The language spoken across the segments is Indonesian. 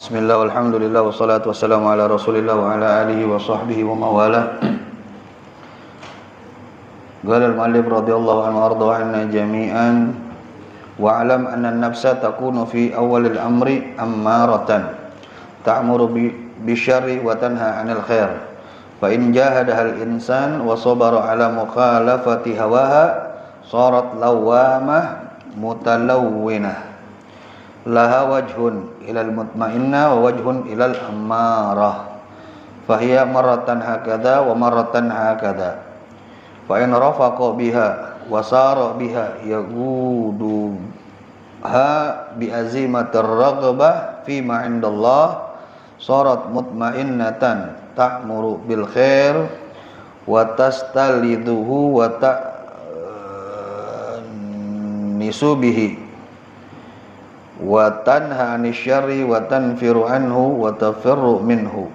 Bismillah, alhamdulillah, wassalatu wassalamu ala rasulillah wa ala alihi wa sahbihi wa mawala. Qala al-mu'allif radhiyallahu anhu arda wa anna jami'an wa alam anna an-nafsa takunu fi awal al-amri ammaratan ta'muru bisyarri wa tanha 'anil khair fa in jahadaha al-insan wa sabara ala mukhalafati hawaha sarat lawamah mutalawwinah laha wajhun ilal mutmainnah wa wajhun ilal ammarah fahiya marratan hakadha wa marratan hakadha fa in rafaqa biha wa sara biha yaguduha bi azimatir raghbah fi ma indallah sarat mutmainnatan ta'muru bil khair wa tastalidhuhu wa ta'nisu bihi wa tanha 'anil syarri wa tanfiru anhu wa tafirru minhu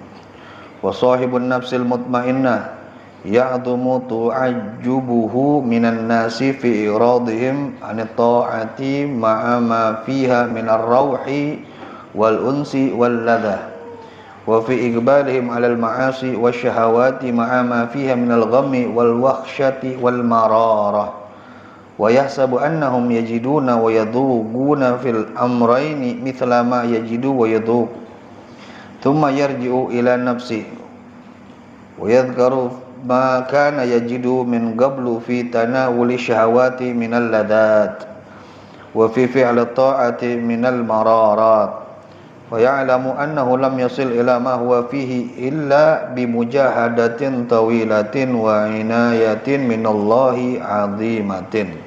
wa sahibun nafsil mutmainnah ya'dhumu tu'ajjubuhu minan nasi fi iradihim 'anit ta'ati ma'a ma fiha minar rawhi wal unsi wal ladha wa fi iqbalihim 'alal ma'asi wasyahawati ma'a ma fiha minal ghammi wal wakhshati wal mararah wa yahsabu annahum yajiduna wa yadhuquna fil amrayni mithla ma yajidu wa yadhuq thumma yarji'u ila nafsi wa yadhkaru ma kana yajidu min qablu fi tanawuli syahawati minal ladat wa fi fi'li ta'ati minal mararat wa ya'lamu annahu lam yasil ila ma huwa fihi illa bimujahadatin tawilatin wa inayatin minallahi 'azimatin.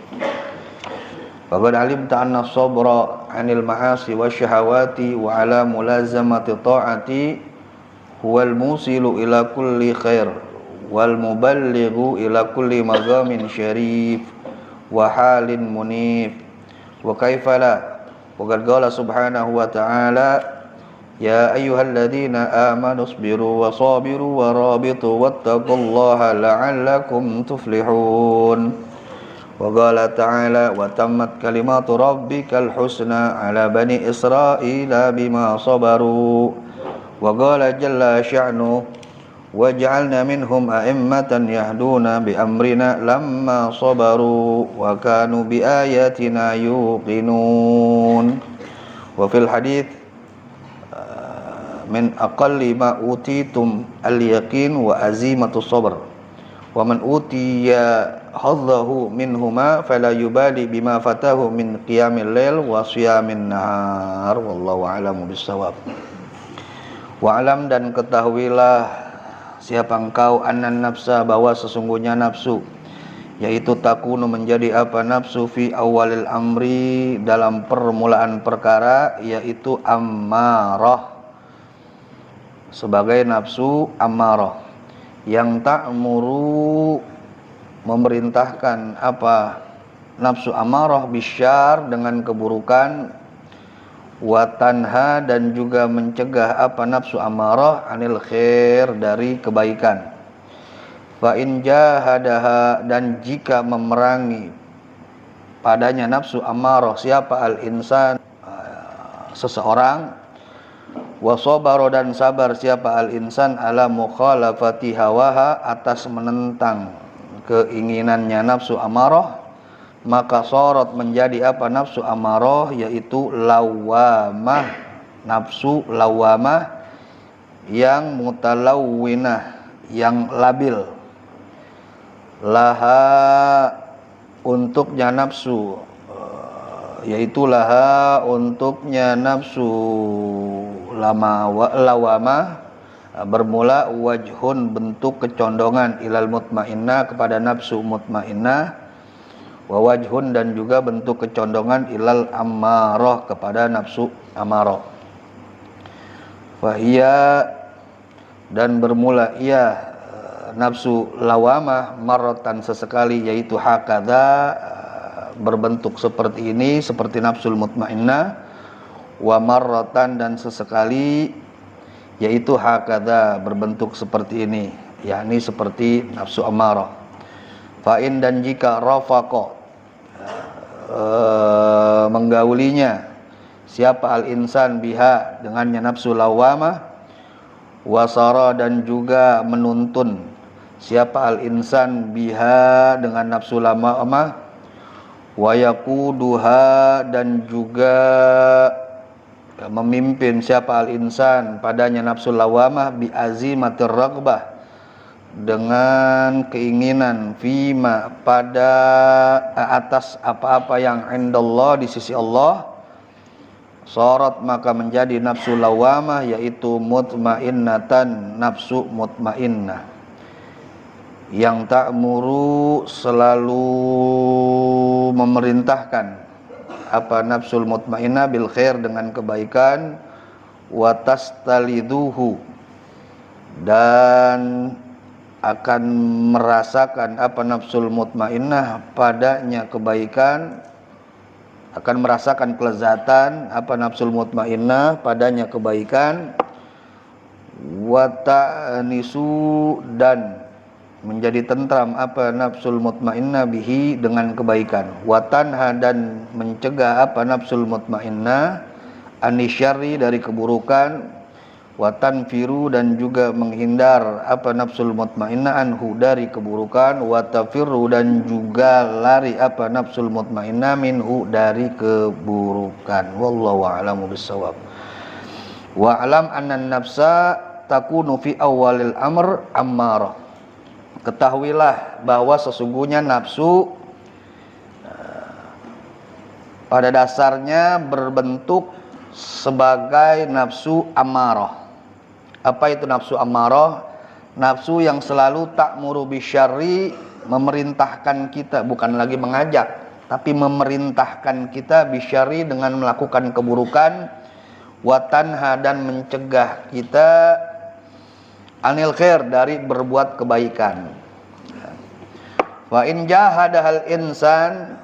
Faqad alimta anna sabra 'anil ma'asi wasyahawati wa 'ala mulazamati ta'ati huwal musilu ila kulli khair wal muballighu ila kulli maqamin syarif wa halin munif wa kaifa la waqad qala subhanahu wa ta'ala ya ayyuhalladzina amanu isbiru wa sabiru wa rabitu wattaqullaha la'allakum tuflihun wa qala ta'ala wa tammat kalimatu rabbikal husna ala bani israila bima sabaru wa qala jalla sya'nu waj'alna minhum a'immatan yahduna bi amrina lamma sabaru wa kanu bi ayatina yuqinun wa fil hadits min aqalli ma utitum al-yaqin wa azimatu sabr wa man utiya hadzahu minhuma fala yubali bima fatahu min qiyamil lail wa siyamin nahar wallahu a'lamu bissawab. Wa alam, dan ketahuilah siapa engkau annan nafsa, bahwa sesungguhnya nafsu, yaitu takunu menjadi apa nafsu fi awalil amri dalam permulaan perkara, yaitu ammarah, sebagai nafsu ammarah yang ta'muru memerintahkan apa nafsu ammarah bisyar dengan keburukan, wa tanha dan juga mencegah apa nafsu ammarah anil khair dari kebaikan. Fa in jahadaha, dan jika memerangi padanya nafsu ammarah siapa al insan seseorang, wa sabara dan sabar siapa al insan ala mukhalafati hawaha atas menentang keinginannya nafsu amarah, maka sorot menjadi apa nafsu amarah, yaitu lawamah, nafsu lawamah yang mutalawwinah, yang labil, laha untuknya nafsu, yaitu laha untuknya nafsu lawamah bermula wajhun bentuk kecondongan ilal mutmainnah kepada nafsu mutmainnah, wa wajhun dan juga bentuk kecondongan ilal ammarah kepada nafsu ammarah. Fahiyya, dan bermula ia nafsu lawamah marratan sesekali, yaitu hakadha berbentuk seperti ini seperti nafsul mutmainnah, wa marratan dan sesekali yaitu hakadha berbentuk seperti ini, yakni seperti nafsu ammarah. Fa'in, dan jika rafaqa menggaulinya siapa al-insan biha dengannya nafsu lawamah, wasara dan juga menuntun siapa al-insan biha dengan nafsu lawamah, wa yaquduha dan juga memimpin siapa al-insan padanya nafsu lawamah bi azimatir raghbah dengan keinginan fima pada atas apa-apa yang indallah di sisi Allah, sorot maka menjadi nafsu lawamah yaitu mutmainnatan, nafsu mutmainnah yang ta'muru selalu memerintahkan apa nafsul mutmainnah bil khair dengan kebaikan, wa tastaliduhu dan akan merasakan apa nafsul mutmainnah padanya kebaikan, akan merasakan kelezatan apa nafsul mutmainnah padanya kebaikan, wa ta'nisu dan menjadi tentram apa nafsul mutmainnah bihi dengan kebaikan, wa tanha dan mencegah apa nafsul mutmainnah anisyari dari keburukan, wa tanfiru dan juga menghindar apa nafsul mutmainnah anhu dari keburukan, wa tafirru dan juga lari apa nafsul mutmainnah minhu dari keburukan. Wallahu a'lamu bissawab. Wa alam anna nafsa takunu fi awalil amr ammarah. Ketahuilah bahwa sesungguhnya nafsu pada dasarnya berbentuk sebagai nafsu amarah. Apa itu nafsu amarah? Nafsu yang selalu ta'muru bisyarri, memerintahkan kita, bukan lagi mengajak, tapi memerintahkan kita bisyarri dengan melakukan keburukan, wa tanha dan mencegah kita anil khair dari berbuat kebaikan. Wa in jahadahal insan,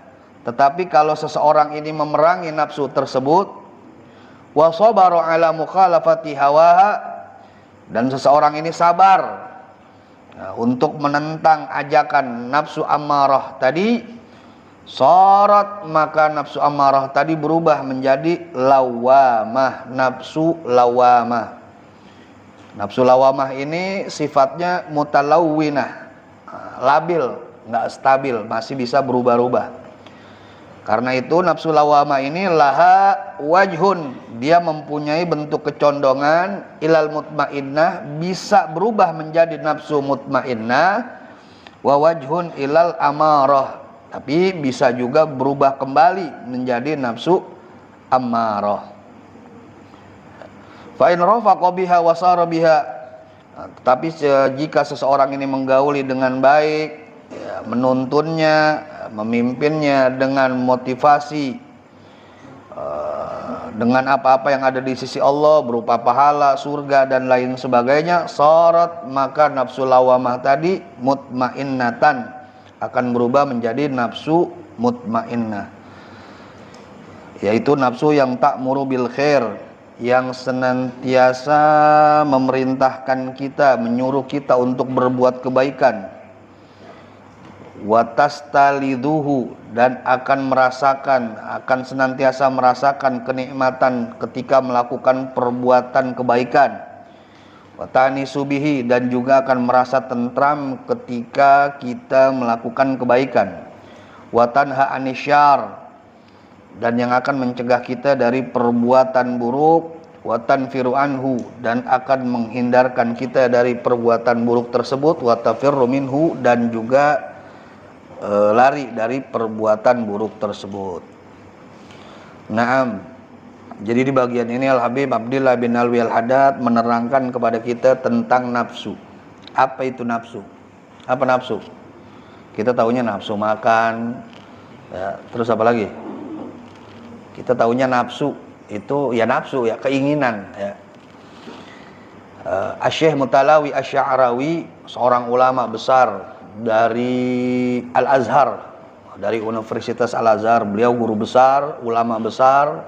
tetapi kalau seseorang ini memerangi nafsu tersebut, wa sabara ala mukhalafati hawaha, dan seseorang ini sabar untuk menentang ajakan nafsu ammarah tadi, sarat maka nafsu ammarah tadi berubah menjadi lawamah, nafsu lawamah. Nafsu lawamah ini sifatnya mutalawwinah, labil, nggak stabil, masih bisa berubah-ubah. Karena itu nafsu lawamah ini laha wajhun, dia mempunyai bentuk kecondongan ilal mutmainnah, bisa berubah menjadi nafsu mutmainnah, wa wajhun ilal amarah, tapi bisa juga berubah kembali menjadi nafsu ammarah. Fa in rafaqa biha wa sara biha, tapi jika seseorang ini menggauli dengan baik, ya, menuntunnya, memimpinnya dengan motivasi, dengan apa-apa yang ada di sisi Allah berupa pahala, surga dan lain sebagainya, sarat maka nafsu lawamah tadi mutmainnatan, akan berubah menjadi nafsu mutmainnah, yaitu nafsu yang ta'muru bil khair, yang senantiasa memerintahkan kita, menyuruh kita untuk berbuat kebaikan, wa tastaliduhu dan akan senantiasa merasakan kenikmatan ketika melakukan perbuatan kebaikan, wa ta'nisu bihi dan juga akan merasa tentram ketika kita melakukan kebaikan, wa tanha anisyar dan yang akan mencegah kita dari perbuatan buruk, wa tanfiru anhu dan akan menghindarkan kita dari perbuatan buruk tersebut, wa tafirru minhu dan juga lari dari perbuatan buruk tersebut. Naam. Jadi di bagian ini Al-Habib Abdillah bin Alwi Al-Haddad menerangkan kepada kita tentang nafsu. Apa itu nafsu? Apa nafsu? Kita tahunya nafsu makan, ya, terus apa lagi? Kita tahunya nafsu itu ya nafsu ya keinginan ya. Asy-Syaikh Mutalawi Asy-Sya'rawi, seorang ulama besar dari Al-Azhar, dari Universitas Al-Azhar. Beliau guru besar, ulama besar,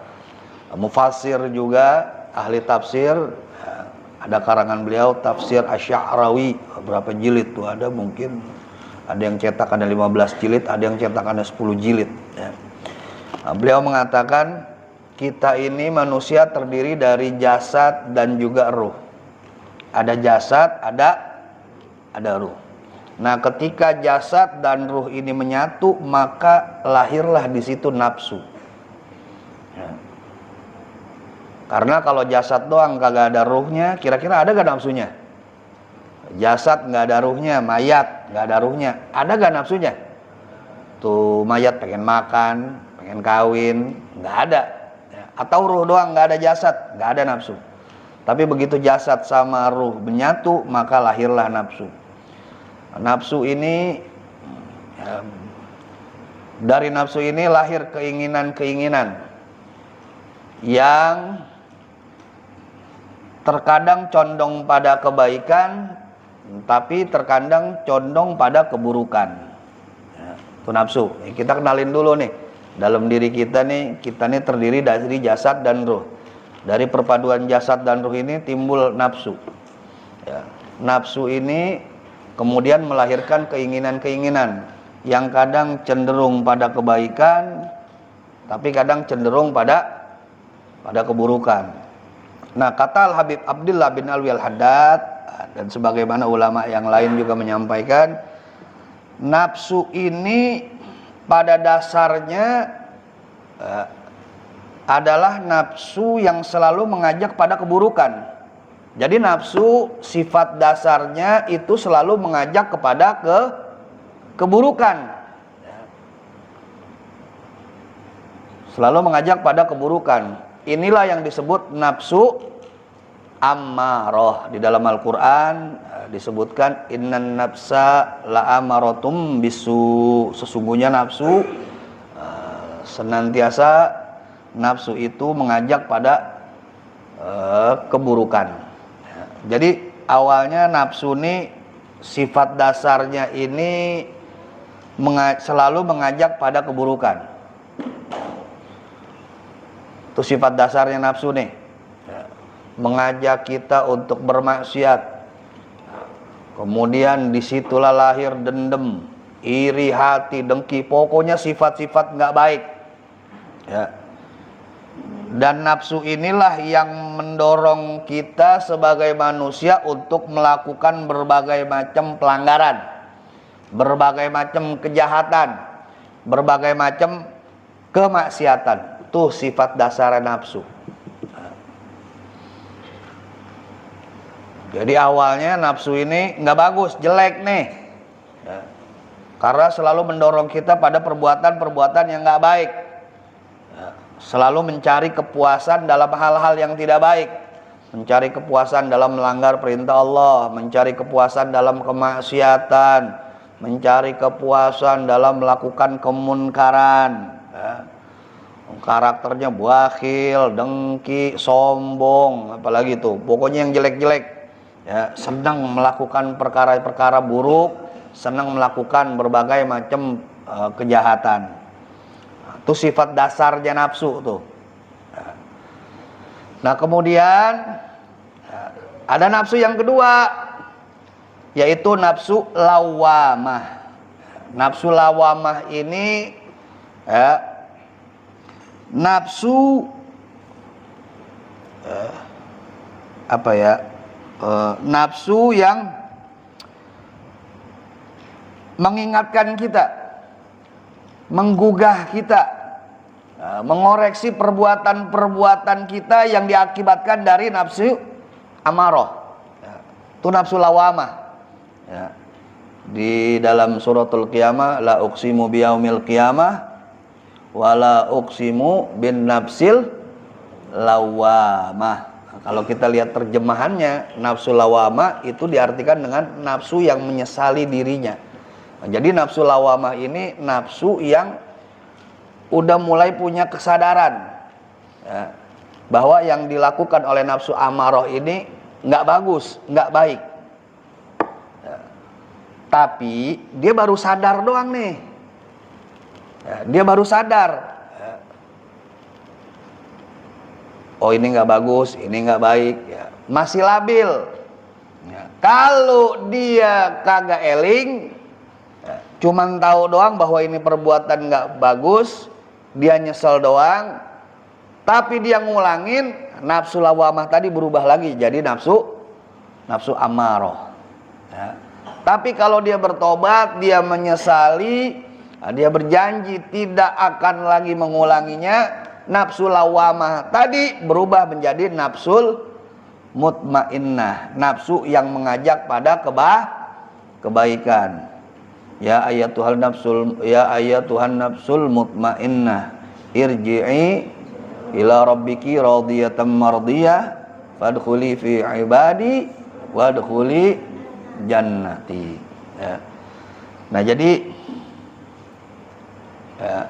mufassir juga, ahli tafsir. Ada karangan beliau tafsir Asy-Sya'rawi, berapa jilid tuh ada, mungkin ada yang cetak ada 15 jilid, ada yang cetak ada 10 jilid ya. Beliau mengatakan kita ini manusia terdiri dari jasad dan juga ruh. Ada jasad, ada ruh. Nah, ketika jasad dan ruh ini menyatu, maka lahirlah di situ nafsu. Ya. Karena kalau jasad doang kagak ada ruhnya, kira-kira ada gak nafsunya? Jasad nggak ada ruhnya, mayat nggak ada ruhnya, ada gak nafsunya? Tuh mayat pengen makan, pengen kawin, nggak ada. Atau ruh doang nggak ada jasad, nggak ada nafsu. Tapi begitu jasad sama ruh menyatu, maka lahirlah nafsu. Nafsu ini, dari nafsu ini lahir keinginan-keinginan yang terkadang condong pada kebaikan, tapi terkadang condong pada keburukan. Itu nafsu. Kita kenalin dulu nih, dalam diri kita nih terdiri dari jasad dan ruh. Dari perpaduan jasad dan ruh ini timbul nafsu. Ya. Nafsu ini kemudian melahirkan keinginan-keinginan yang kadang cenderung pada kebaikan, tapi kadang cenderung pada keburukan. Nah, kata Al-Habib Abdullah bin Alwi Al-Haddad dan sebagaimana ulama yang lain juga menyampaikan, nafsu ini pada dasarnya adalah nafsu yang selalu mengajak pada keburukan. Jadi nafsu sifat dasarnya itu selalu mengajak kepada keburukan. Selalu mengajak pada keburukan. Inilah yang disebut nafsu ammarah. Di dalam Al-Qur'an disebutkan innan nafsa la'amaratum bisu. Sesungguhnya nafsu senantiasa nafsu itu mengajak pada keburukan. Jadi awalnya nafsu ini sifat dasarnya ini selalu mengajak pada keburukan. Itu sifat dasarnya nafsu nih, mengajak kita untuk bermaksiat. Kemudian disitulah lahir dendam, iri hati, dengki, pokoknya sifat-sifat nggak baik. Ya. Dan nafsu inilah yang mendorong kita sebagai manusia untuk melakukan berbagai macam pelanggaran, berbagai macam kejahatan, berbagai macam kemaksiatan. Tuh sifat dasar nafsu. Jadi awalnya nafsu ini nggak bagus, jelek nih, karena selalu mendorong kita pada perbuatan-perbuatan yang nggak baik. Selalu mencari kepuasan dalam hal-hal yang tidak baik, mencari kepuasan dalam melanggar perintah Allah, mencari kepuasan dalam kemaksiatan, mencari kepuasan dalam melakukan kemunkaran. Karakternya bakhil, dengki, sombong, apalagi itu, pokoknya yang jelek-jelek. Ya, senang melakukan perkara-perkara buruk, senang melakukan berbagai macam kejahatan. Itu sifat dasarnya nafsu tuh. Nah, kemudian ada nafsu yang kedua, yaitu nafsu lawamah. Nafsu lawamah ini nafsu nafsu yang mengingatkan kita, menggugah kita, mengoreksi perbuatan-perbuatan kita yang diakibatkan dari nafsu amarah. Itu nafsu lawamah. Di dalam suratul Qiyamah, la uqsimu biyaumil qiyamah wa la uqsimu bin nafsil lawamah. Kalau kita lihat terjemahannya, nafsu lawamah itu diartikan dengan nafsu yang menyesali dirinya. Jadi nafsu lawamah ini nafsu yang udah mulai punya kesadaran bahwa yang dilakukan oleh nafsu amarah ini nggak bagus, nggak baik. Tapi dia baru sadar doang nih. Dia baru sadar. Oh, ini nggak bagus, ini nggak baik. Masih labil. Kalau dia kagak eling, cuman tahu doang bahwa ini perbuatan nggak bagus, dia nyesel doang, Tapi dia ngulangin, nafsu lawamah tadi berubah lagi jadi nafsu amarah. Ya. Tapi kalau dia bertobat, dia menyesali, dia berjanji tidak akan lagi mengulanginya, nafsu lawamah tadi berubah menjadi nafsul mutmainnah, nafsu yang mengajak pada kebaikan. Ya ayatuhan nafsul mutmainnah, irji'i ila rabbiki radiyatan mardiyah fadkhuli fi ibadi wadkhuli jannati. Ya. Nah jadi ya,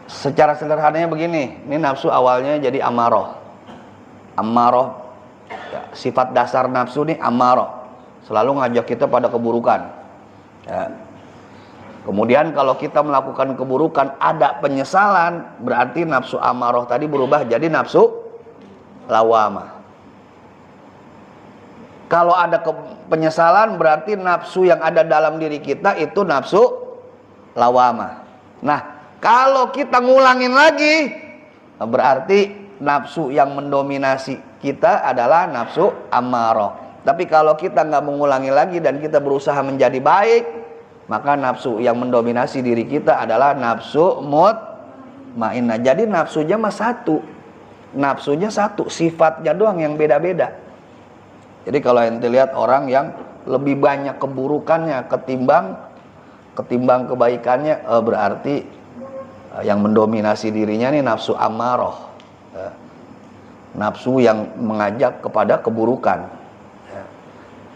secara sederhananya begini, ini nafsu awalnya jadi amarah. Ya, sifat dasar nafsu ini amarah, selalu ngajak kita pada keburukan. Ya. Kemudian kalau kita melakukan keburukan ada penyesalan, berarti nafsu amarah tadi berubah jadi nafsu lawamah. Kalau ada penyesalan berarti nafsu yang ada dalam diri kita itu nafsu lawamah. Nah, kalau kita ngulangin lagi berarti nafsu yang mendominasi kita adalah nafsu amarah. Tapi kalau kita nggak mengulangi lagi dan kita berusaha menjadi baik, maka nafsu yang mendominasi diri kita adalah nafsu mutmainnah. Jadi nafsunya mah satu. Nafsunya satu, sifatnya doang yang beda-beda. Jadi kalau ente lihat orang yang lebih banyak keburukannya ketimbang kebaikannya, berarti yang mendominasi dirinya nih nafsu amarah. Nafsu yang mengajak kepada keburukan.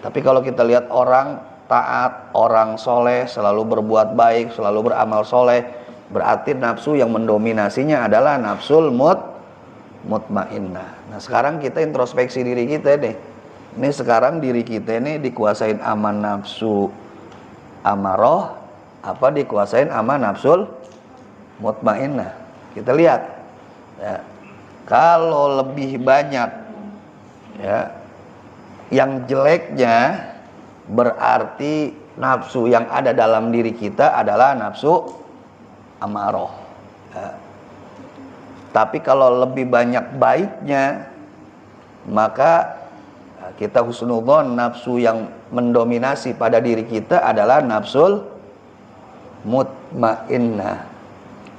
Tapi kalau kita lihat orang taat, orang soleh, selalu berbuat baik, selalu beramal soleh, berarti nafsu yang mendominasinya adalah nafsul mutmainnah. Nah sekarang kita introspeksi diri kita nih. Ini sekarang diri kita ini dikuasain sama nafsu amarah, apa dikuasain sama nafsul mutmainnah. Kita lihat ya, kalau lebih banyak ya yang jeleknya, berarti nafsu yang ada dalam diri kita adalah nafsu amarah ya. Tapi kalau lebih banyak baiknya, maka kita husnudzon, nafsu yang mendominasi pada diri kita adalah nafsul mutmainnah.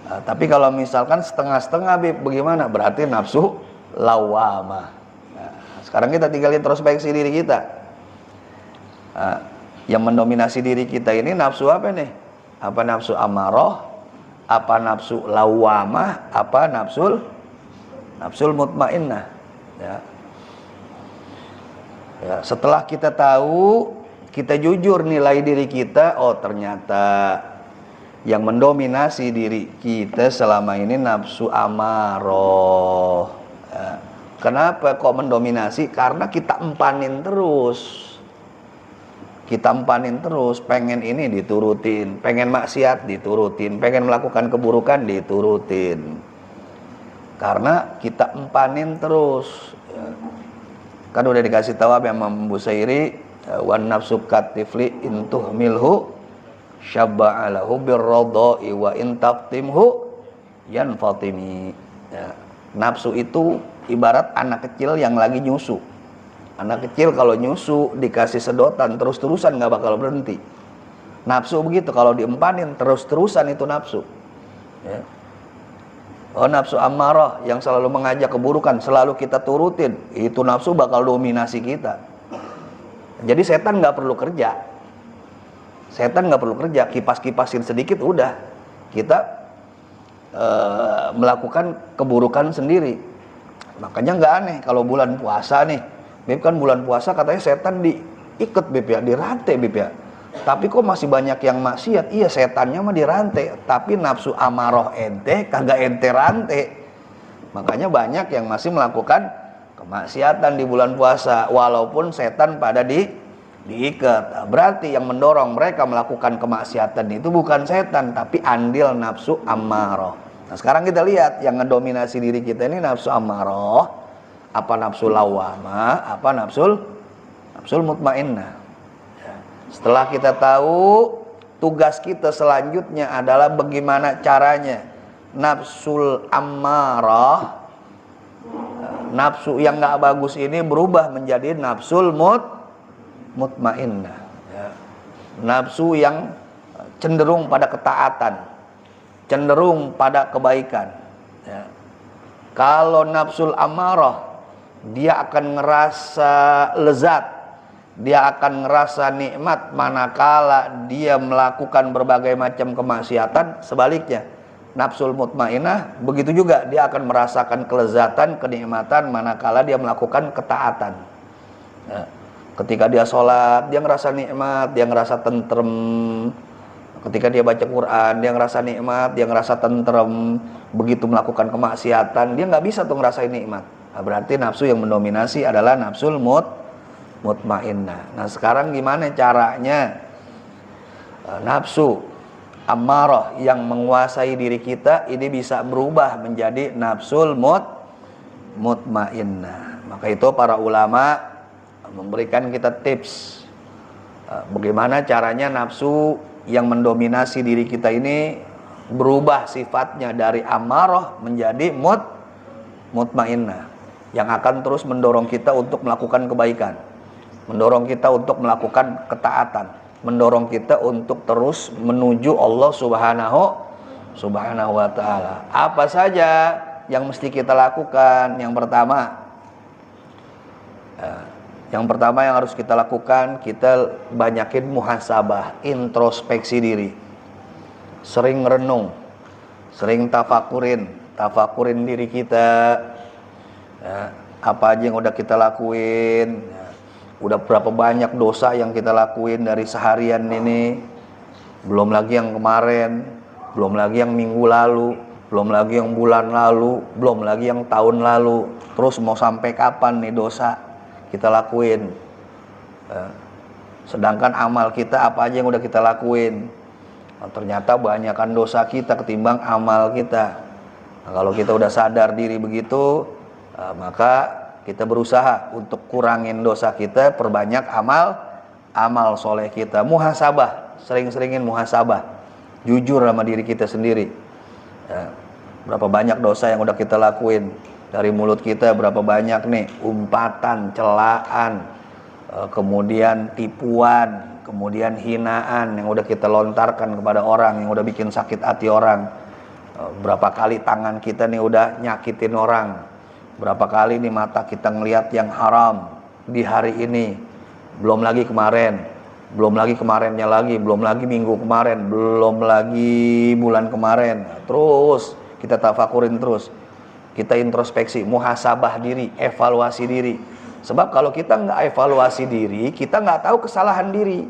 Nah, tapi kalau misalkan setengah-setengah, bagaimana? Berarti nafsu lawamah. Nah, sekarang kita tinggal introspeksi diri kita. Nah, yang mendominasi diri kita ini nafsu apa nih? Apa nafsu amarah? Apa nafsu lawamah? Apa nafsul mutmainnah? Ya. Ya, setelah kita tahu, kita jujur nilai diri kita, oh ternyata yang mendominasi diri kita selama ini nafsu amarah. Ya. Kenapa kok mendominasi? Karena kita empanin terus. Pengen ini diturutin, pengen maksiat diturutin, pengen melakukan keburukan diturutin. Karena kita empanin terus. Ya. Kan udah dikasih tahu apa yang Imam Busairi, wan nafsu katifli intuh milhu syabba'alahu birradai wa intaftimhu yanfatimi. Ya. Nafsu itu ibarat anak kecil yang lagi nyusu. Anak kecil kalau nyusu dikasih sedotan terus-terusan nggak bakal berhenti. Nafsu begitu, kalau diempanin terus-terusan itu nafsu. Ya. Oh, nafsu amarah yang selalu mengajak keburukan, selalu kita turutin, itu nafsu bakal dominasi kita. Jadi setan nggak perlu kerja. Kipas-kipasin sedikit udah kita melakukan keburukan sendiri. Makanya nggak aneh kalau bulan puasa nih, Beb, kan bulan puasa katanya setan diikat Beb ya, dirantai Beb ya. Tapi kok masih banyak yang maksiat? Iya, setannya mah dirantai, tapi nafsu amarah ente kagak ente rantai. Makanya banyak yang masih melakukan kemaksiatan di bulan puasa walaupun setan pada diikat. Berarti yang mendorong mereka melakukan kemaksiatan itu bukan setan, tapi andil nafsu amarah. Nah, sekarang kita lihat yang ngedominasi diri kita ini nafsu amarah, apa nafsu lawamah, apa nafsul mutmainnah. Setelah kita tahu, tugas kita selanjutnya adalah bagaimana caranya nafsul ammarah nafsu yang nggak bagus ini berubah menjadi nafsul mutmainnah, ya. Nafsu yang cenderung pada ketaatan, cenderung pada kebaikan, ya. Kalau nafsul amarah, dia akan ngerasa lezat, dia akan ngerasa nikmat manakala dia melakukan berbagai macam kemaksiatan. Sebaliknya, nafsul mutmainnah begitu juga, dia akan merasakan kelezatan, kenikmatan manakala dia melakukan ketaatan, ya. Ketika dia sholat, dia ngerasa nikmat, dia ngerasa tentrem. Ketika dia baca Quran, dia ngerasa nikmat, dia ngerasa tentrem. Begitu melakukan kemaksiatan, dia nggak bisa tuh ngerasain nikmat. Nah, berarti nafsu yang mendominasi adalah nafsul mutmainnah. Nah, sekarang gimana caranya nafsu amarah yang menguasai diri kita ini bisa berubah menjadi nafsul mutmainnah? Maka itu para ulama memberikan kita tips bagaimana caranya nafsu yang mendominasi diri kita ini berubah sifatnya dari amarah menjadi mutmainnah, yang akan terus mendorong kita untuk melakukan kebaikan, mendorong kita untuk melakukan ketaatan, mendorong kita untuk terus menuju Allah Subhanahu wa ta'ala. Apa saja yang mesti kita lakukan? Yang pertama yang harus kita lakukan, kita banyakin muhasabah, introspeksi diri. Sering renung, sering tafakurin diri kita, ya, apa aja yang udah kita lakuin, ya, udah berapa banyak dosa yang kita lakuin dari seharian ini, belum lagi yang kemarin, belum lagi yang minggu lalu, belum lagi yang bulan lalu, belum lagi yang tahun lalu. Terus mau sampai kapan nih dosa kita lakuin? Sedangkan amal kita apa aja yang udah kita lakuin? Nah, ternyata banyakkan dosa kita ketimbang amal kita. Nah, kalau kita udah sadar diri begitu, maka kita berusaha untuk kurangin dosa kita, perbanyak amal soleh kita. Muhasabah, sering-seringin muhasabah, jujur sama diri kita sendiri, ya, berapa banyak dosa yang udah kita lakuin. Dari mulut kita berapa banyak nih umpatan, celaan, kemudian tipuan, kemudian hinaan yang udah kita lontarkan kepada orang, yang udah bikin sakit hati orang. Berapa kali tangan kita nih udah nyakitin orang, berapa kali nih mata kita ngelihat yang haram di hari ini, belum lagi kemarin, belum lagi kemarinnya lagi, belum lagi minggu kemarin, belum lagi bulan kemarin. Terus kita tafakurin terus, kita introspeksi, muhasabah diri, evaluasi diri. Sebab kalau kita nggak evaluasi diri, kita nggak tahu kesalahan diri.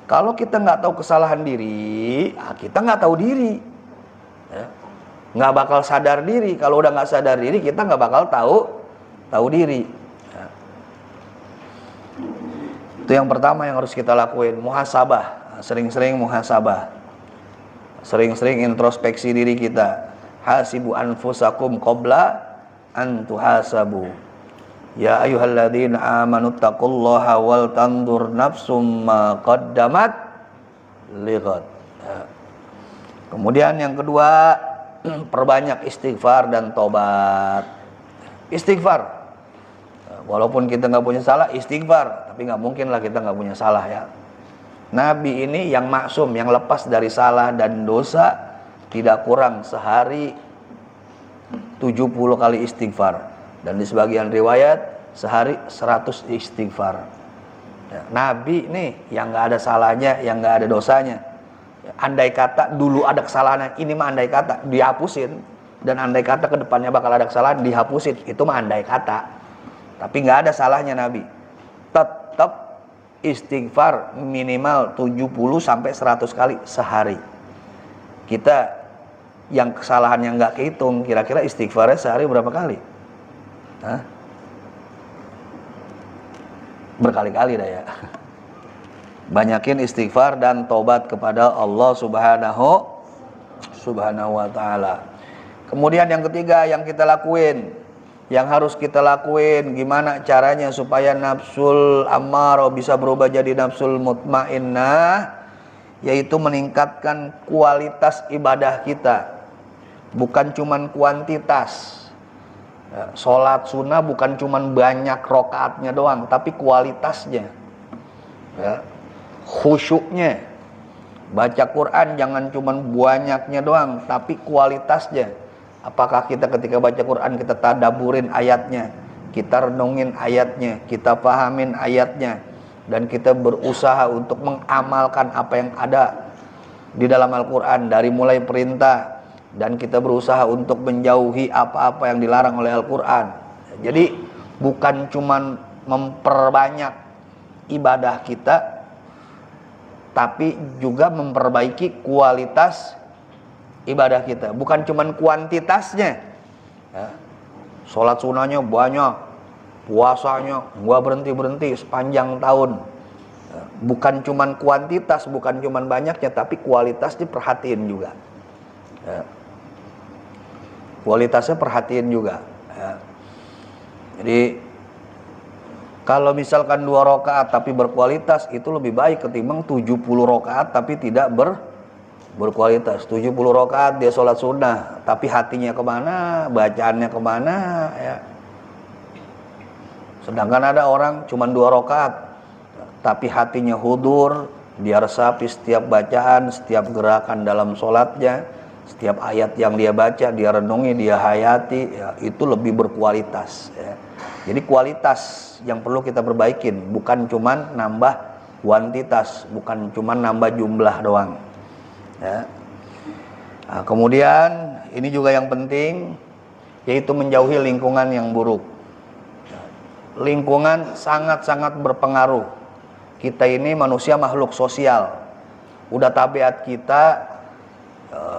Kalau kita nggak tahu kesalahan diri, kita nggak tahu diri, ya. Nggak bakal sadar diri. Kalau udah nggak sadar diri, kita nggak bakal tahu diri, ya. Itu yang pertama yang harus kita lakuin, muhasabah. Sering-sering muhasabah, sering-sering introspeksi diri kita. Hasibu anfusakum qabla an tuhasabu. Ya ayyuhalladzina amanu taqullaha wal tandur nafsum ma qaddamat lighad. Kemudian yang kedua, perbanyak istighfar dan tobat. Istighfar, walaupun kita nggak punya salah, istighfar. Tapi nggak mungkin lah kita nggak punya salah, ya. Nabi ini yang maksum, yang lepas dari salah dan dosa, tidak kurang sehari 70 kali istighfar. Dan di sebagian riwayat sehari 100 istighfar, ya. Nabi nih yang gak ada salahnya, yang gak ada dosanya, ya. Andai kata dulu ada kesalahan, ini mah andai kata dihapusin. Dan andai kata kedepannya bakal ada kesalahan, dihapusin. Itu mah andai kata. Tapi gak ada salahnya Nabi tetap istighfar minimal 70-100 kali sehari. Kita yang kesalahannya nggak kehitung, kira-kira istighfarnya sehari berapa kali? Hah? Berkali-kali dah, ya. Banyakin istighfar dan tobat kepada Allah Subhanahu wa ta'ala. Kemudian yang ketiga yang kita lakuin, yang harus kita lakuin, gimana caranya supaya nafsul ammarah bisa berubah jadi nafsul mutmainnah, yaitu meningkatkan kualitas ibadah kita, bukan cuman kuantitas. Sholat sunnah bukan cuman banyak rokaatnya doang, tapi kualitasnya, ya, khusyuknya. Baca Quran jangan cuman banyaknya doang, tapi kualitasnya. Apakah kita ketika baca Quran kita tadaburin ayatnya, kita renungin ayatnya, kita pahamin ayatnya, dan kita berusaha untuk mengamalkan apa yang ada di dalam Al-Quran dari mulai perintah, dan kita berusaha untuk menjauhi apa-apa yang dilarang oleh Al-Quran. Jadi bukan cuman memperbanyak ibadah kita, tapi juga memperbaiki kualitas ibadah kita, bukan cuman kuantitasnya. Sholat sunnahnya banyak, puasanya nggak berhenti-berhenti sepanjang tahun. Bukan cuman kuantitas, bukan cuman banyaknya, tapi kualitasnya perhatiin juga. Kualitasnya perhatiin juga. Jadi kalau misalkan 2 rakaat tapi berkualitas, itu lebih baik ketimbang 70 rakaat tapi tidak berkualitas. 70 rakaat dia sholat sunnah, tapi hatinya kemana, bacaannya kemana, ya. Sedangkan ada orang cuma 2 rakaat, tapi hatinya hudur, dia resapi setiap bacaan, setiap gerakan dalam sholatnya, setiap ayat yang dia baca, dia renungi, dia hayati, ya, itu lebih berkualitas, ya. Jadi kualitas yang perlu kita perbaikin, bukan cuman nambah kuantitas, bukan cuman nambah jumlah doang, ya. Nah, kemudian ini juga yang penting, yaitu menjauhi lingkungan yang buruk. Lingkungan sangat-sangat berpengaruh. Kita ini manusia makhluk sosial. Udah tabiat kita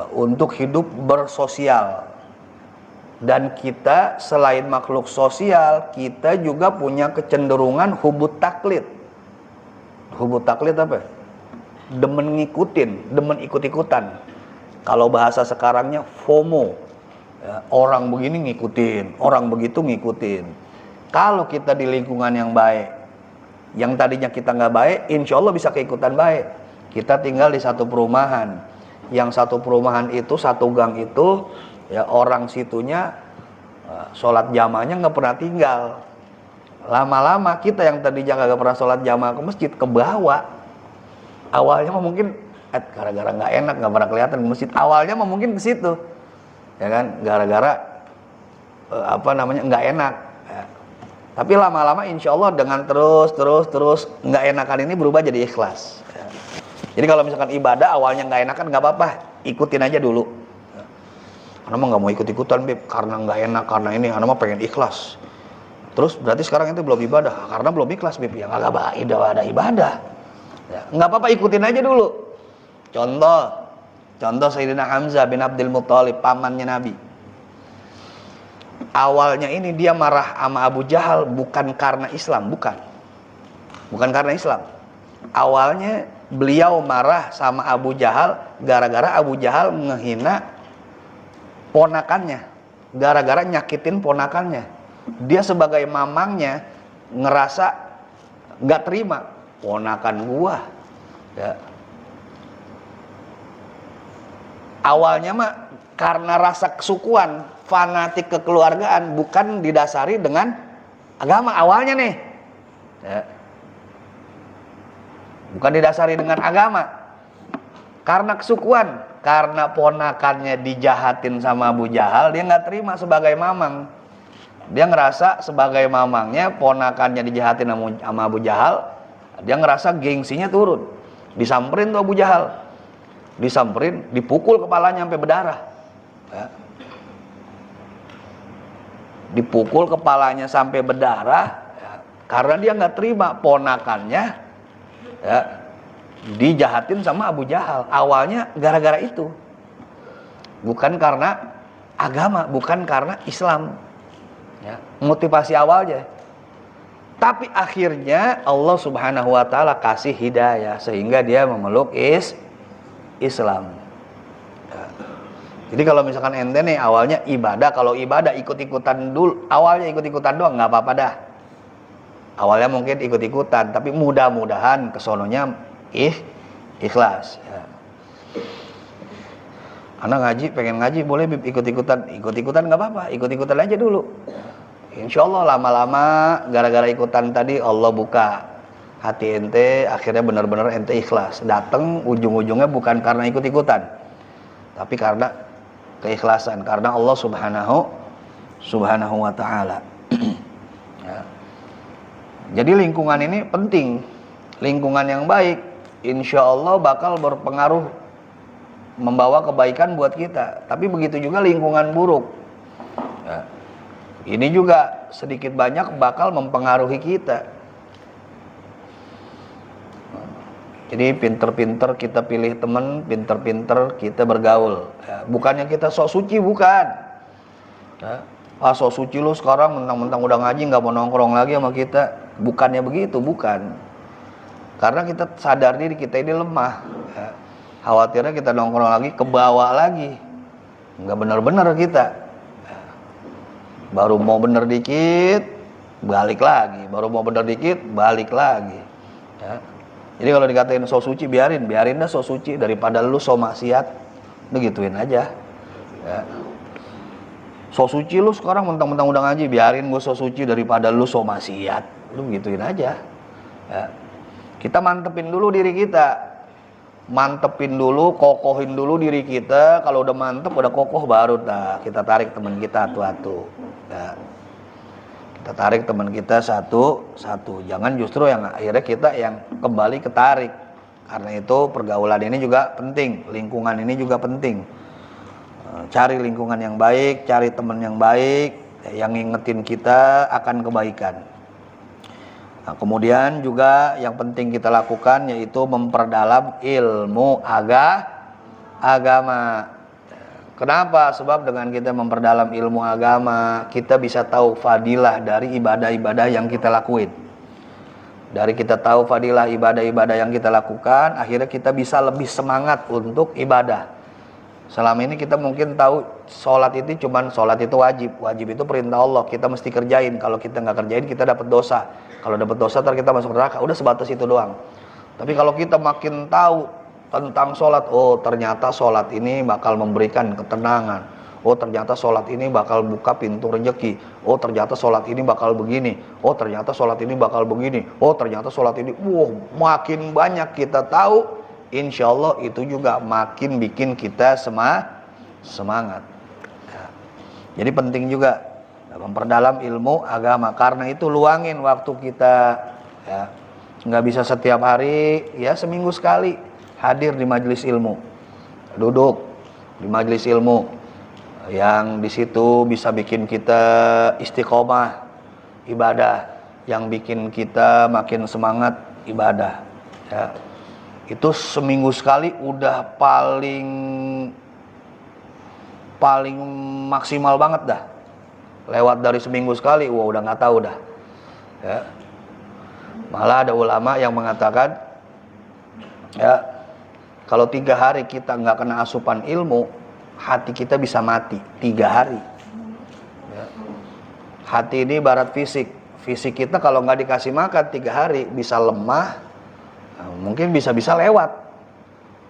untuk hidup bersosial. Dan kita selain makhluk sosial, kita juga punya kecenderungan hubut taklid. Hubut taklid apa? Demen ngikutin, demen ikut-ikutan. Kalau bahasa sekarangnya FOMO, ya, orang begini ngikutin, orang begitu ngikutin. Kalau kita di lingkungan yang baik, yang tadinya kita nggak baik, insya Allah bisa keikutan baik. Kita tinggal di satu perumahan, yang satu perumahan itu, satu gang itu, ya, orang situnya sholat jamaahnya nggak pernah tinggal. Lama-lama kita yang tadinya nggak pernah sholat jamaah ke masjid, ke bawah. Awalnya mah mungkin gara-gara nggak enak, nggak pernah kelihatan ke masjid. Awalnya mah mungkin ke situ, ya kan, gara-gara nggak enak. Ya. Tapi lama-lama insya Allah dengan terus nggak enakan ini berubah jadi ikhlas. Ya. Jadi kalau misalkan ibadah awalnya nggak enakan, nggak apa-apa, ikutin aja dulu. Anak mah nggak mau ikut-ikutan, Beb, karena nggak enak, karena ini, anak mah pengen ikhlas. Terus berarti sekarang itu belum ibadah, karena belum ikhlas, Beb. Ya nggak ada ibadah. Ya, nggak apa-apa, ikutin aja dulu. Contoh Sayyidina Hamzah bin Abdul Muttalib, pamannya Nabi. Awalnya ini dia marah sama Abu Jahal bukan karena Islam, bukan karena Islam. Awalnya beliau marah sama Abu Jahal gara-gara Abu Jahal menghina ponakannya, gara-gara nyakitin ponakannya. Dia sebagai mamangnya ngerasa nggak terima, ponakan gua, ya. Awalnya mah karena rasa kesukuan, fanatik kekeluargaan, bukan didasari dengan agama awalnya nih, ya. Bukan didasari dengan agama, karena kesukuan, karena ponakannya dijahatin sama Abu Jahal, dia nggak terima sebagai mamang. Dia ngerasa sebagai mamangnya ponakannya dijahatin sama Abu Jahal, dia ngerasa gengsinya turun. Disamperin tuh Abu Jahal, disamperin, dipukul kepalanya sampai berdarah, ya. Dipukul kepalanya sampai berdarah, ya, karena dia nggak terima ponakannya, ya, dijahatin sama Abu Jahal. Awalnya gara-gara itu, bukan karena agama, bukan karena Islam, ya, motivasi awalnya. Tapi akhirnya Allah Subhanahu wa ta'ala kasih hidayah sehingga dia memeluk Islam, ya. Jadi kalau misalkan ente nih awalnya ibadah, kalau ibadah ikut-ikutan dulu, awalnya ikut-ikutan doang, nggak apa-apa dah. Awalnya mungkin ikut-ikutan, tapi mudah-mudahan kesononya ikhlas, ya. Anak ngaji, pengen ngaji, boleh Bib ikut-ikutan nggak apa-apa, ikut-ikutan aja dulu. Insya Allah lama-lama gara-gara ikutan tadi Allah buka hati ente, akhirnya benar-benar ente ikhlas. Datang ujung-ujungnya bukan karena ikut-ikutan, tapi karena keikhlasan, karena Allah Subhanahu wa ta'ala. Ya. Jadi lingkungan ini penting. Lingkungan yang baik insya Allah bakal berpengaruh, membawa kebaikan buat kita. Tapi begitu juga lingkungan buruk, ya, ini juga sedikit banyak bakal mempengaruhi kita. Jadi pinter-pinter kita pilih teman, pinter-pinter kita bergaul, ya. Bukannya kita sok suci, bukan, ya. Sok suci lu sekarang mentang-mentang udah ngaji nggak mau nongkrong lagi sama kita. Bukannya begitu, bukan. Karena kita sadar diri kita ini lemah, ya. Khawatirnya kita nongkrong lagi, kebawa lagi, nggak benar-benar kita, ya. Baru mau bener dikit balik lagi, baru mau bener dikit balik lagi, ya. Jadi kalau dikatain sok suci, biarin dah sok suci, daripada lu sok maksiat, udah gituin aja, ya. Sok suci lu sekarang mentang-mentang udah ngaji, biarin gue sok suci daripada lu sok maksiat, lu gituin aja, ya. Kita mantepin dulu diri kita, mantepin dulu, kokohin dulu diri kita. Kalau udah mantep, udah kokoh, baru kita tarik teman kita satu-satu, ya. Kita tarik teman kita satu-satu, jangan justru yang akhirnya kita yang kembali ketarik. Karena itu pergaulan ini juga penting, lingkungan ini juga penting. Cari lingkungan yang baik, cari teman yang baik, yang ngingetin kita akan kebaikan. Nah, kemudian juga yang penting kita lakukan yaitu memperdalam ilmu agama. Kenapa? Sebab dengan kita memperdalam ilmu agama, kita bisa tahu fadilah dari ibadah-ibadah yang kita lakuin. Dari kita tahu fadilah ibadah-ibadah yang kita lakukan, akhirnya kita bisa lebih semangat untuk ibadah. Selama ini kita mungkin tahu sholat itu cuman sholat itu wajib itu perintah Allah, kita mesti kerjain. Kalau kita nggak kerjain kita dapat dosa. Kalau dapat dosa ntar kita masuk neraka. Udah sebatas itu doang. Tapi kalau kita makin tahu tentang sholat, oh ternyata sholat ini bakal memberikan ketenangan. Oh ternyata sholat ini bakal buka pintu rezeki. Oh ternyata sholat ini bakal begini. Oh ternyata sholat ini bakal begini. Oh ternyata sholat ini, makin banyak kita tahu. Insya Allah itu juga makin bikin kita semangat, ya. Jadi penting juga memperdalam ilmu agama. Karena itu luangin waktu kita, ya. Nggak bisa setiap hari, ya seminggu sekali hadir di majelis ilmu, duduk di majelis ilmu yang di situ bisa bikin kita istiqomah ibadah, yang bikin kita makin semangat ibadah, ya. Itu seminggu sekali udah paling maksimal banget dah. Lewat dari seminggu sekali, udah nggak tahu dah, ya. Malah ada ulama yang mengatakan, ya, kalau 3 hari kita nggak kena asupan ilmu, hati kita bisa mati 3 hari. Ya. Hati ini ibarat fisik kita kalau nggak dikasih makan 3 hari bisa lemah. Mungkin bisa lewat.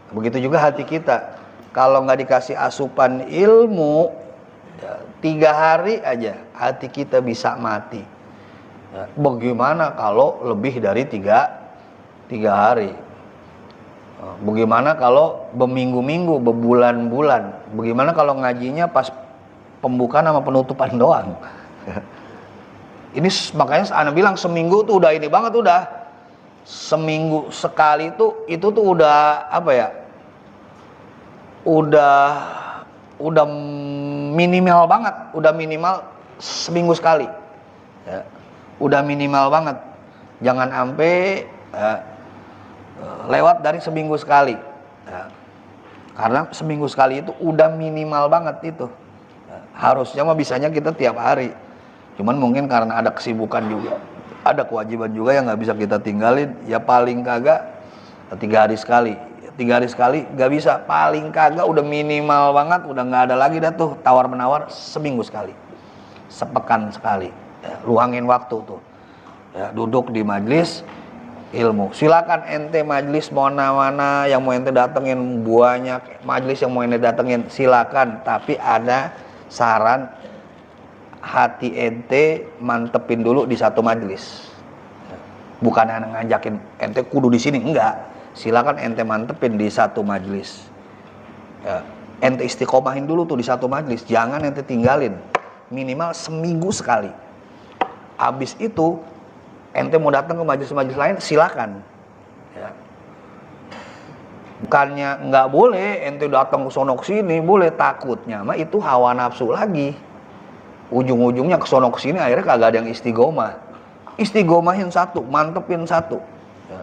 Begitu juga hati kita, kalau nggak dikasih asupan ilmu, ya, 3 hari aja hati kita bisa mati, ya. Bagaimana kalau lebih dari 3 hari? Bagaimana kalau berminggu-minggu, berbulan-bulan? Bagaimana kalau ngajinya pas pembukaan sama penutupan doang? Ini makanya ana bilang seminggu tuh udah ini banget, udah seminggu sekali itu tuh udah apa ya? Udah minimal banget, udah minimal seminggu sekali, ya. Udah minimal banget. Jangan sampai lewat dari seminggu sekali, ya. Karena seminggu sekali itu udah minimal banget itu. Ya. Harusnya mah bisanya kita tiap hari. Cuman mungkin karena ada kesibukan juga, ada kewajiban juga yang nggak bisa kita tinggalin, ya paling kagak 3 hari sekali. 3 hari sekali nggak bisa, paling kagak udah minimal banget, udah nggak ada lagi dah tuh tawar menawar, seminggu sekali, sepekan sekali, ya, luangin waktu tuh, ya, duduk di majelis ilmu. Silakan ente majelis mana-mana yang mau ente datengin, banyak majelis yang mau ente datengin, silakan. Tapi ada saran, hati ente mantepin dulu di satu majelis. Bukan ngajakin ente kudu di sini, enggak. Silakan ente mantepin di satu majelis. Ya, ente istiqomahin dulu tuh di satu majelis, jangan ente tinggalin. Minimal seminggu sekali. Abis itu ente mau datang ke majelis-majelis lain, silakan. Ya. Bukannya nggak boleh ente datang ke sono sini, boleh, takutnya mah itu hawa nafsu lagi. Ujung-ujungnya ke sono sini akhirnya kagak ada yang istiqomah. Istiqomahin satu, mantepin satu. Ya.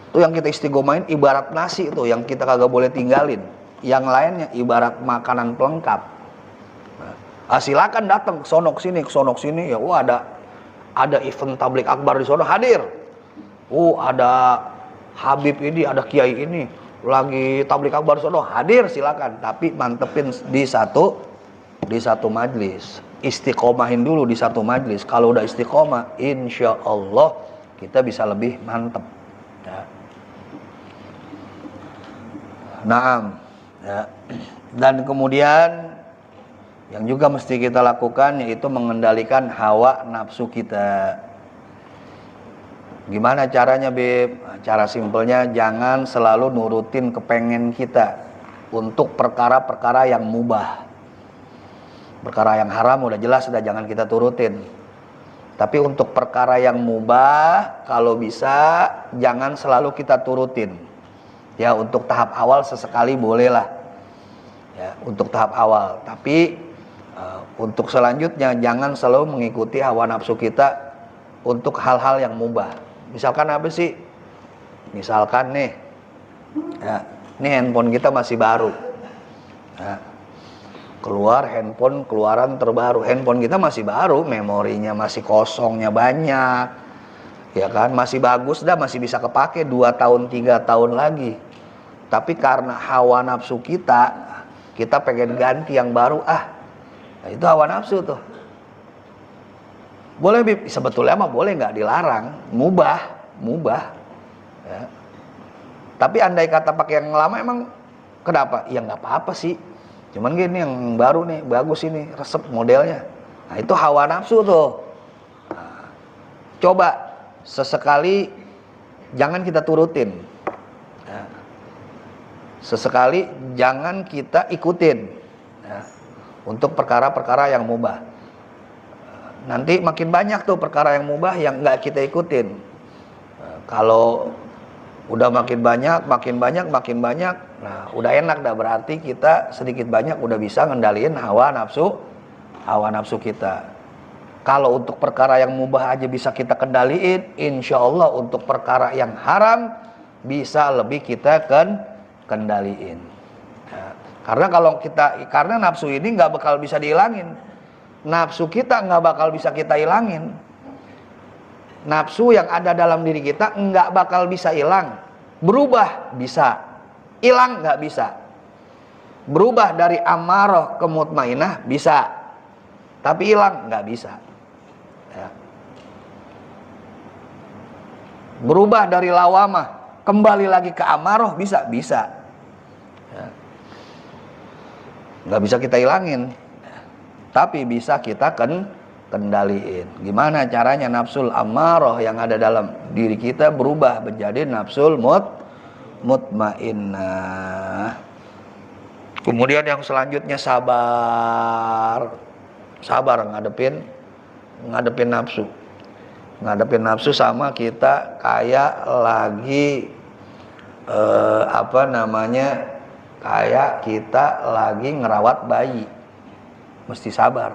Itu yang kita istiqomahin ibarat nasi tuh yang kita kagak boleh tinggalin. Yang lainnya ibarat makanan pelengkap. Nah, silakan datang ke sono sini, ya wah ada event tablik akbar di sono, hadir. Ada Habib ini, ada Kiai ini lagi tablik akbar di sono, hadir, silakan. Tapi mantepin di satu majlis. Istiqomahin dulu di satu majlis. Kalau udah istiqomah, insya Allah kita bisa lebih mantep. Ya. Naam. Ya. Dan kemudian yang juga mesti kita lakukan yaitu mengendalikan hawa nafsu kita. Gimana caranya, Beb? Cara simpelnya jangan selalu nurutin kepengen kita untuk perkara-perkara yang mubah. Perkara yang haram udah jelas, sudah jangan kita turutin. Tapi untuk perkara yang mubah, kalau bisa jangan selalu kita turutin. Ya, untuk tahap awal sesekali bolehlah. Ya, untuk tahap awal. Tapi untuk selanjutnya jangan selalu mengikuti hawa nafsu kita untuk hal-hal yang mubah. Misalkan apa sih? Misalkan nih, ya, ini handphone kita masih baru. Ya, keluar handphone keluaran terbaru. Handphone kita masih baru, memorinya masih kosongnya banyak. Ya kan, masih bagus dah, masih bisa kepake 2 tahun 3 tahun lagi. Tapi karena hawa nafsu kita pengen ganti yang baru. Nah, itu hawa nafsu tuh. Boleh, Bib, sebetulnya mah boleh, nggak dilarang, mubah. Ya. Tapi andai kata pakai yang lama emang kenapa? Ya nggak apa-apa sih. Cuman gini yang baru nih, bagus ini, resep modelnya. Nah, itu hawa nafsu tuh. Nah, coba sesekali jangan kita turutin. Ya. Sesekali jangan kita ikutin. Ya. Untuk perkara-perkara yang mubah. Nanti makin banyak tuh perkara yang mubah yang nggak kita ikutin. Kalau udah makin banyak, nah udah enak dah, berarti kita sedikit banyak udah bisa ngendaliin hawa nafsu kita. Kalau untuk perkara yang mubah aja bisa kita kendaliin, insya Allah untuk perkara yang haram bisa lebih kita kendaliin. Nah, karena nafsu ini nggak bakal bisa dihilangin. Nafsu kita nggak bakal bisa kita hilangin. Nafsu yang ada dalam diri kita nggak bakal bisa hilang. Berubah bisa, hilang nggak bisa. Berubah dari amarah ke mutmainah bisa, tapi hilang nggak bisa. Ya. Berubah dari lawamah kembali lagi ke amarah bisa. Ya. Nggak bisa kita hilangin. Tapi bisa kita kendaliin. Gimana caranya nafsul amarah yang ada dalam diri kita berubah menjadi nafsul mutmainnah. Kemudian yang selanjutnya sabar ngadepin nafsu. Ngadepin nafsu sama kita kayak lagi kayak kita lagi ngerawat bayi. Mesti sabar.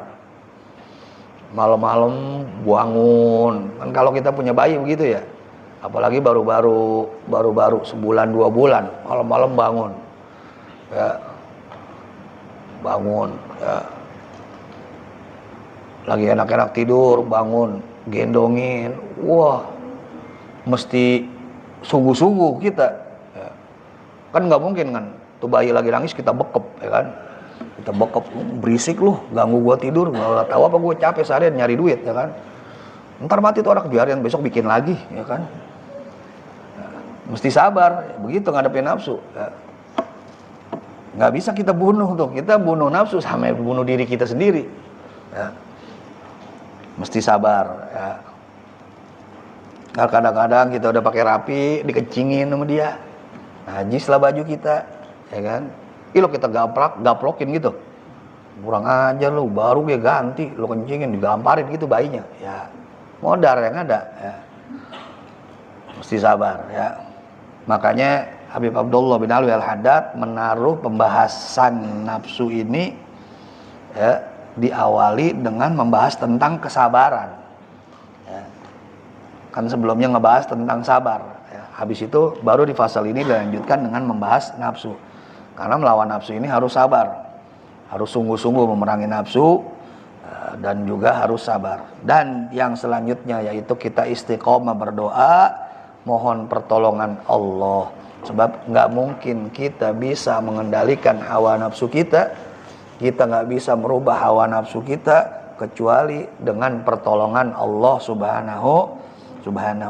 Malam-malam bangun. Kan kalau kita punya bayi begitu ya. Apalagi baru-baru sebulan 2 bulan, malam-malam bangun. Ya. Bangun, ya. Lagi enak-enak tidur, bangun, gendongin. Wah. Mesti sungguh-sungguh kita. Ya. Kan nggak mungkin kan tuh bayi lagi nangis kita bekep, ya kan? Kita bekep, berisik lu, ganggu gua tidur, nggak tahu apa gua capek seharian nyari duit, ya kan? Ntar mati tuh anak, biarin besok bikin lagi, ya kan? Mesti sabar, begitu ngadepin nafsu. Ya. Nggak bisa kita bunuh tuh, kita bunuh nafsu sama bunuh diri kita sendiri. Ya. Mesti sabar. Ya. Nah, kadang-kadang kita udah pakai rapi, dikencingin sama dia, najis lah baju kita, ya kan? Ih, lo kita gaplokin gitu, kurang aja lo, baru dia ganti, lo kencingin, digamparin gitu bayinya, ya modar yang ada, ya. Mesti sabar, ya. Makanya Habib Abdullah bin Alwi Al-Haddad menaruh pembahasan nafsu ini, ya, diawali dengan membahas tentang kesabaran. Ya. Kan sebelumnya ngebahas tentang sabar, ya. Habis itu baru di fasal ini dilanjutkan dengan membahas nafsu. Karena melawan nafsu ini harus sabar, harus sungguh-sungguh memerangi nafsu, dan juga harus sabar. Dan yang selanjutnya yaitu kita istiqomah berdoa, mohon pertolongan Allah. Sebab nggak mungkin kita bisa mengendalikan hawa nafsu kita, kita nggak bisa merubah hawa nafsu kita kecuali dengan pertolongan Allah Subhanahu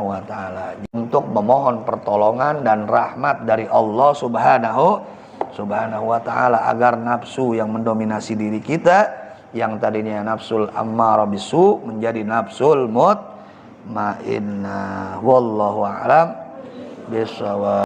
wa ta'ala. Untuk memohon pertolongan dan rahmat dari Allah Subhanahu wa ta'ala agar nafsu yang mendominasi diri kita, yang tadinya nafsul ammarah bisu, menjadi nafsul mutmainnah. Wallahu a'lam bishawab.